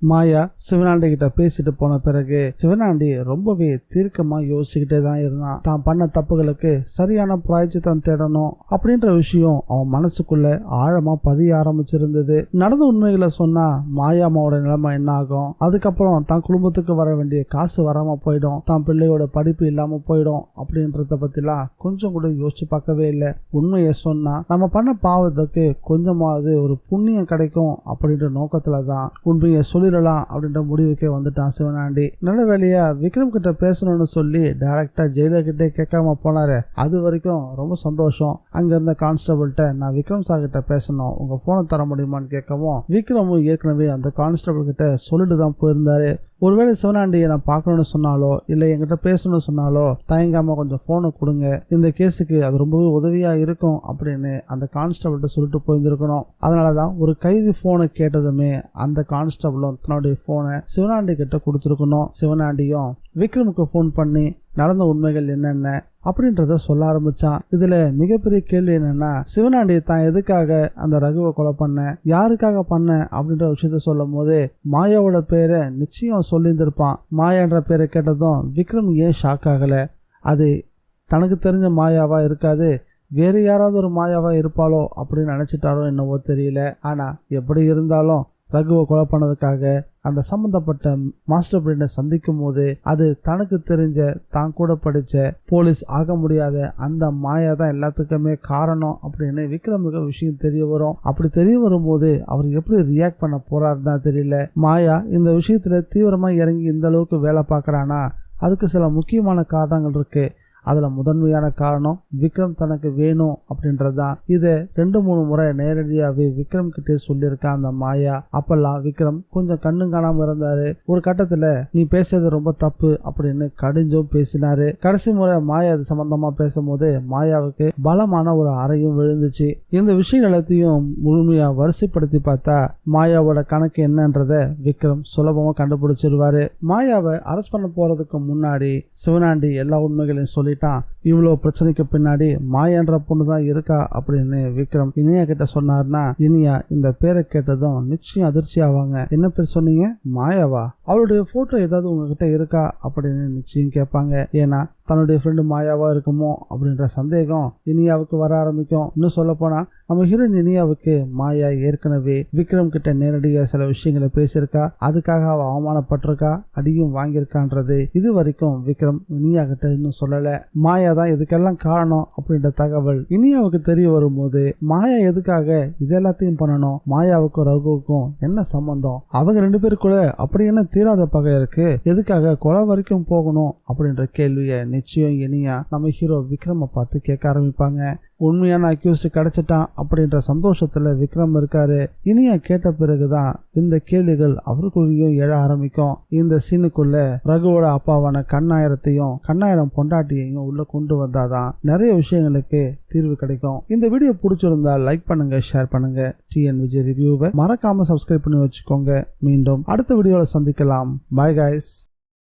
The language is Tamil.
மாயா சிவனாண்டி கிட்ட பேசிட்டு போன பிறகு சிவனாண்டி ரொம்பவே தீர்க்கமா யோசிச்சுக்கிட்டே தான் இருந்தான். தான் பண்ண தப்புகளுக்கு சரியான பிராயச்சித்தம் தேடணும் அப்படின்ற விஷயம் அவன் மனசுக்குள்ள ஆழமா பதிய ஆரம்பிச்சிருந்தது. நடந்த உண்மைகளை சொன்னா மாயாமாவோட நிலைமை என்ன ஆகும், அதுக்கப்புறம் தான் குடும்பத்துக்கு வர வேண்டிய காசு வராம போயிடும், தான் பிள்ளையோட படிப்பு இல்லாம போயிடும் அப்படின்றத பத்திலாம் கொஞ்சம் கூட யோசிச்சு பார்க்கவே இல்லை. உண்மையை சொன்னா நம்ம பண்ண பாவத்துக்கு கொஞ்சமாவது ஒரு புண்ணியம் கிடைக்கும் அப்படின்ற நோக்கத்துலதான் உண்மையை சொல்லிடலாம் அப்படின்ற முடிவுக்கே வந்துட்டான் சிவனாண்டி. நல்ல வேலையா விக்ரம் கிட்ட பேசணும்னு சொல்லி டைரக்டா ஜெயிலர் கிட்டே கேட்காம போனாரு. அது வரைக்கும் ரொம்ப சந்தோஷம். அங்க இருந்த கான்ஸ்டபிள்கிட்ட நான் விக்ரம் சார் கிட்ட பேசணும், உங்க போனை தர முடியுமான்னு கேட்கவும் விக்ரமும் ஏற்கனவே அந்த கான்ஸ்டபிள் கிட்ட சொல்லிட்டு தான் போயிருந்தாரு. ஒருவேளை சிவனாண்டியை நான் பார்க்கணும்னு சொன்னாலோ இல்லை என்கிட்ட பேசணும்னு சொன்னாலோ தயங்காம கொஞ்சம் போனை கொடுங்க, இந்த கேஸுக்கு அது ரொம்பவே உதவியா இருக்கும் அப்படின்னு அந்த கான்ஸ்டபிள்கிட்ட சொல்லிட்டு போயிருந்திருக்கணும். அதனாலதான் ஒரு கைதி போனை கேட்டதுமே அந்த கான்ஸ்டபிளும் தன்னுடைய போனை சிவனாண்டி கிட்ட கொடுத்துருக்கணும். சிவனாண்டியும் விக்ரமுக்கு போன் பண்ணி நடந்த உண்மைகள் என்னென்ன அப்படின்றத சொல்ல ஆரம்பிச்சான். இதுல மிகப்பெரிய கேள்வி என்னன்னா, சிவனாண்டி தான் எதுக்காக அந்த ரகுவை கொலை பண்ண, யாருக்காக பண்ண அப்படின்ற விஷயத்த சொல்லும் போது மாயாவோட பேரை நிச்சயம் சொல்லியிருந்திருப்பான். மாயான்ற பேரை கேட்டதும் விக்ரம் ஏன் ஷாக் ஆகல? அது தனக்கு தெரிஞ்ச மாயாவா இருக்காது, வேற யாராவது ஒரு மாயாவா இருப்பாளோ அப்படின்னு நினைச்சிட்டாரோ என்னவோ தெரியல. ஆனா எப்படி இருந்தாலும் ரகுவை கொலை பண்ணதுக்காக அந்த சம்பந்தப்பட்ட மாஸ்டர் பிரிண்டை சந்திக்கும் போது அது தனக்கு தெரிஞ்ச தான் கூட படிச்ச போலீஸ் ஆக முடியாத அந்த மாயா தான் எல்லாத்துக்குமே காரணம் அப்படின்னு விக்ரமுக்கு விஷயம் தெரிய வரும். அப்படி தெரிய வரும்போது அவர் எப்படி ரியாக்ட் பண்ண போறாருன்னு தான் தெரியல. மாயா இந்த விஷயத்துல தீவிரமா இறங்கி இந்த அளவுக்கு வேலை பார்க்கறானா, அதுக்கு சில முக்கியமான காரணங்கள் இருக்கு. அதுல முதன்மையான காரணம் விக்ரம் தனக்கு வேணும் அப்படின்றதுதான். இதை 2-3 முறை நேரடியாவே விக்ரம் கிட்டே சொல்லியிருக்கான் அந்த மாயா. அப்பெல்லாம் விக்ரம் கொஞ்சம் கண்ணும் காணாம இருந்தாரு. ஒரு கட்டத்துல நீ பேசுறது ரொம்ப தப்பு அப்படின்னு கடிஞ்சும் பேசினாரு. கடைசி முறை மாயா அது சம்பந்தமா பேசும்போது மாயாவுக்கு பலமான ஒரு அறையும் விழுந்துச்சு. இந்த விஷயம் எல்லாத்தையும் முழுமையா வரிசைப்படுத்தி பார்த்தா மாயாவோட கணக்கு என்னன்றத விக்ரம் சுலபமா கண்டுபிடிச்சிருவாரு. மாயாவை அரெஸ்ட் பண்ண போறதுக்கு முன்னாடி சிவனாண்டி எல்லா உண்மைகளையும் சொல்லி இவ்வளவு பிரச்சனைக்கு பின்னாடி மாயான்ற பொண்ணுதான் இருக்கா அப்படின்னு விக்ரம் இனியா கிட்ட சொன்னார்னா, இனியா இந்த பேரை கேட்டதும் நிச்சயம் அதிர்ச்சி ஆவாங்க. என்ன பேர் சொன்னீங்க? மாயாவா? அவளுடைய போட்டோ ஏதாவது உங்ககிட்ட இருக்கா அப்படின்னு நிச்சயம் கேட்பாங்க. ஏன்னா தன்னுடைய ஃப்ரெண்டு மாயாவா இருக்குமோ அப்படின்ற சந்தேகம் இனியாவுக்கு வர ஆரம்பிக்கும். இன்னும் சொல்ல போனா நம்ம ஹீரோயின் இனியாவுக்கு மாயா ஏற்கனவே விக்ரம் கிட்ட நேரடியா சில விஷயங்களை பேசியிருக்கா, அதுக்காக அவ அவமானப்பட்டிருக்கா, அடியும் வாங்கியிருக்கான்றது இது வரைக்கும் விக்ரம் இனியா கிட்ட இன்னும் சொல்லல. மாயா தான் இதுக்கெல்லாம் காரணம் அப்படின்ற தகவல் இனியாவுக்கு தெரிய வரும்போது மாயா எதுக்காக இது எல்லாத்தையும் பண்ணணும், மாயாவுக்கும் ரகுவுக்கும் என்ன சம்பந்தம், அவங்க 2 பேருக்குள்ள அப்படி என்ன தீராத பகை இருக்கு, எதுக்காக கொலை வரைக்கும் போகணும் அப்படின்ற கேள்வியை நிச்சயம் இனியா நம்ம ஹீரோ விக்ரமை பார்த்து கேட்க ஆரம்பிப்பாங்க. உண்மையான அக்யூஸ்ட் கிடைச்சிட்டான் அப்படின்ற சந்தோஷத்துல விக்ரம் இருக்காரு. இனியா கேட்ட பிறகுதான் இந்த கேள்விகள் அவருக்குள்ளேயும் எழ ஆரம்பிக்கும். இந்த சீனுக்குள்ள ரகுவோட அப்பாவான கண்ணாயிரத்தையும் கண்ணாயிரம் பொண்டாட்டியையும் உள்ள கொண்டு வந்தாதான் நிறைய விஷயங்களுக்கு தீர்வு கிடைக்கும். இந்த வீடியோ பிடிச்சிருந்தா லைக் பண்ணுங்க, ஷேர் பண்ணுங்க. டிஎன் விஜய் ரிவ்யூவை மறக்காம சப்ஸ்கிரைப் பண்ணி வச்சுக்கோங்க. மீண்டும் அடுத்த வீடியோல சந்திக்கலாம். Bye guys.